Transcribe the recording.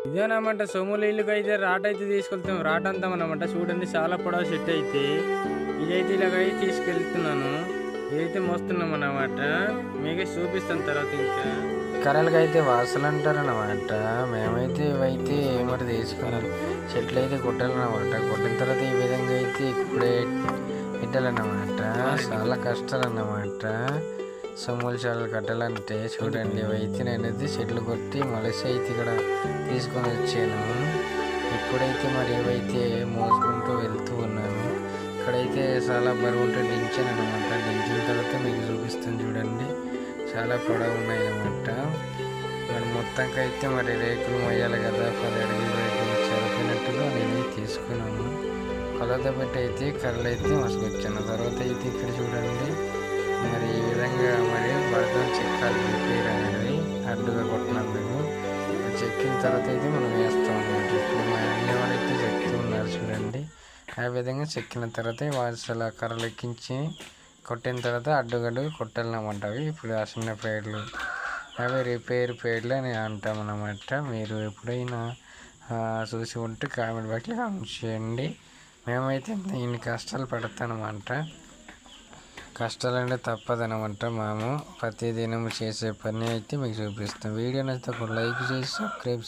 ఇదేనమాట సొమ్ములు ఇల్లుకైతే రాట్ అయితే తీసుకెళ్తాం. రాట్ అంతాం అనమాట. చూడండి చాలా పొడవు సెట్ అయితే ఇదైతే ఇలాగై తీసుకెళ్తున్నాను. ఇదైతే మోస్తున్నాం అన్నమాట. మీకే చూపిస్తాను తర్వాత. ఇంకా కర్రలకి అయితే వాసలు అంటారన్నమాట. మేమైతే ఇవైతే మరి తీసుకున్నాం. చెట్లు అయితే కొట్టాలన్నమాట. కొట్టిన తర్వాత ఈ విధంగా అయితే ఇప్పుడే పెట్టాలన్నమాట. చాలా కష్టాలు అన్నమాట సొమ్ములు చాలు కట్టాలంటే. చూడండి ఇవైతే నేనైతే చెట్లు కొట్టి మలసి అయితే ఇక్కడ తీసుకొని వచ్చాను. ఇప్పుడైతే మరి ఇవైతే మోసుకుంటూ వెళ్తూ ఉన్నాను. ఇక్కడైతే చాలా బరువు ఉంటే దించాను అనమాట. దించిన తర్వాత మీకు చూపిస్తాను చూడండి. చాలా పొడవు ఉన్నాయి అనమాట. మరి మొత్తంకి అయితే మరి రేకులు మొయ్యాలి కదా. 10 అడుగుల రేకులు సరిపోయినట్టుగా నేను తీసుకున్నాను. కొలత పెట్టి అయితే కర్రలు అయితే మసుకొచ్చాను. తర్వాత అయితే ఇక్కడ చూడండి మరి ఈ విధంగా మరి బడతం చెక్కాలి రిపేర్ అనేది అడ్డుగా కొట్టినందుకు. చెక్కిన తర్వాత అయితే మనం వేస్తాం అనమాట. ఇప్పుడు మా అన్ని వాళ్ళు అయితే చెక్తూ ఉన్నారు చూడండి. ఆ విధంగా చెక్కిన తర్వాత వాసల కర్రలు ఎక్కించి కొట్టిన తర్వాత అడ్డుగడ్డు కొట్టాలన్నమాట. అవి ఇప్పుడు ఆ చిన్న పేర్లు అవి రిపేర్ పేర్లు అని అంటామన్నమాట. మీరు ఎప్పుడైనా చూసి ఉంటే కామెంట్ బాక్స్లో కామెంట్ చేయండి. మేమైతే ఇన్ని కష్టాలు పడతానమాట. కష్టాలంటే తప్పదనమాట. మేము ప్రతిదినం చేసే పని అయితే మీకు చూపిస్తాం. వీడియో నచ్చితే ఒక లైక్ చేసి సబ్స్క్రైబ్